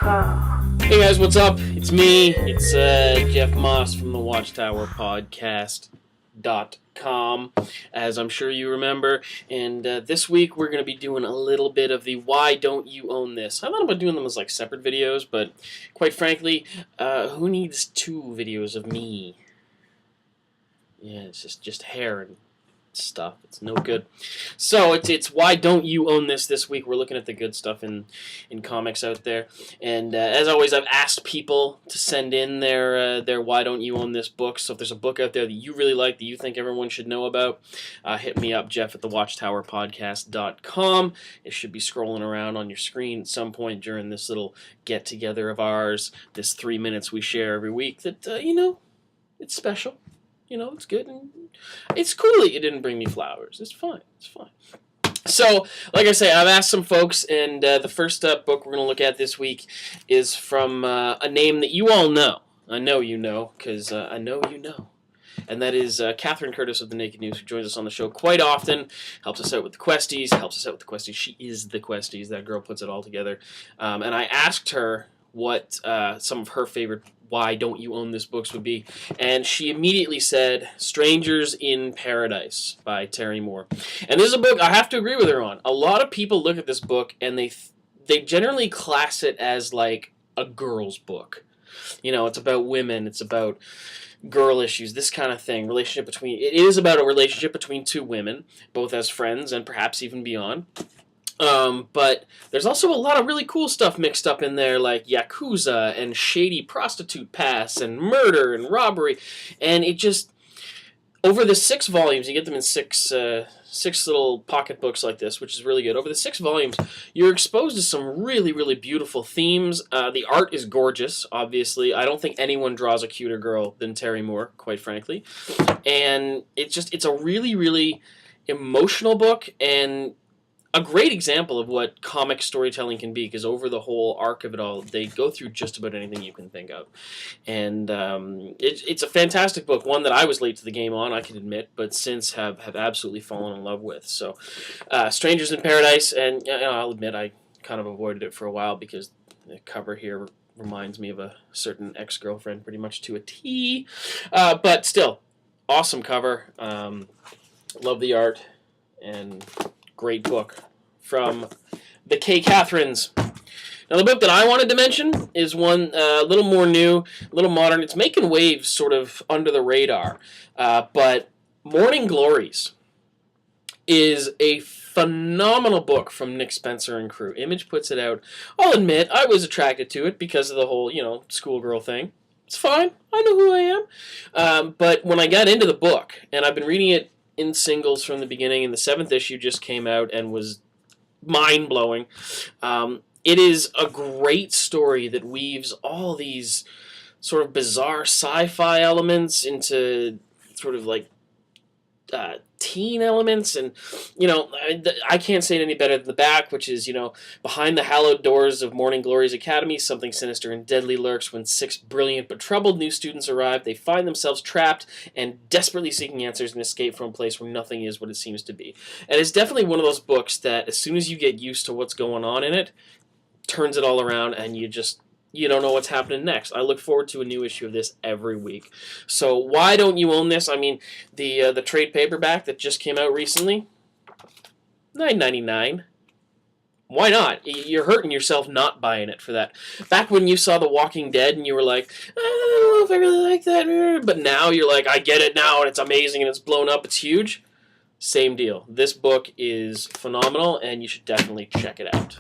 Hey guys, what's up? It's me. It's Jeff Moss from the Watchtower Podcast.com, as I'm sure you remember. And this week we're going to be doing a little bit of the Why Don't You Own This? I thought about doing them as like separate videos, but quite frankly, who needs two videos of me? Yeah, it's just hair and stuff. It's no good. So it's Why Don't You Own This week. We're looking at the good stuff in comics out there. And as always, I've asked people to send in their Why Don't You Own This book. So if there's a book out there that you really like, that you think everyone should know about, hit me up, Jeff at thewatchtowerpodcast.com. It should be scrolling around on your screen at some point during this little get-together of ours, this 3 minutes we share every week that, it's special. It's good, and it's cool that you didn't bring me flowers. It's fine. It's fine. So, like I say, I've asked some folks, and the first book we're going to look at this week is from a name that you all know. I know you know, because I know you know. And that is Catherine Curtis of The Naked News, who joins us on the show quite often, helps us out with the Questies, She is the Questies. That girl puts it all together. And I asked her what some of her favorite Why Don't You Own This books would be, and she immediately said Strangers in Paradise by Terry Moore. And this is a book I have to agree with her on. A lot of people look at this book and they generally class it as like a girl's book. It's about women, it's about girl issues, this kind of thing. It is about a relationship between two women, both as friends and perhaps even beyond. But there's also a lot of really cool stuff mixed up in there, like Yakuza and shady prostitute pasts and murder and robbery. And it just, over the 6 volumes, you get them in six little pocket books like this, which is really good. Over the 6 volumes, you're exposed to some really, really beautiful themes. The art is gorgeous, obviously. I don't think anyone draws a cuter girl than Terry Moore, quite frankly. And it's a really, really emotional book, and a great example of what comic storytelling can be, because over the whole arc of it all, they go through just about anything you can think of. And it's a fantastic book, one that I was late to the game on, I can admit, but since have absolutely fallen in love with. So, Strangers in Paradise, and I'll admit I kind of avoided it for a while because the cover here reminds me of a certain ex-girlfriend pretty much to a T. But still, awesome cover. Love the art, and great book from the K. Catherines. Now, the book that I wanted to mention is one a little more new, a little modern. It's making waves sort of under the radar. But Morning Glories is a phenomenal book from Nick Spencer and crew. Image puts it out. I'll admit, I was attracted to it because of the whole, schoolgirl thing. It's fine. I know who I am. But when I got into the book, and I've been reading it in singles from the beginning, and the 7th issue just came out and was mind-blowing. It is a great story that weaves all these sort of bizarre sci-fi elements into sort of like teen elements, and I can't say it any better than the back, which is, behind the hallowed doors of Morning Glories Academy, something sinister and deadly lurks. When 6 brilliant but troubled new students arrive, they find themselves trapped and desperately seeking answers and escape from a place where nothing is what it seems to be. And it's definitely one of those books that, as soon as you get used to what's going on in it, turns it all around, and you don't know what's happening next. I look forward to a new issue of this every week. So why don't you own this? I mean, the trade paperback that just came out recently, $9.99. Why not? You're hurting yourself not buying it for that. Back when you saw The Walking Dead and you were like, I don't know if I really like that, but now you're like, I get it now, and it's amazing, and it's blown up, it's huge. Same deal. This book is phenomenal, and you should definitely check it out.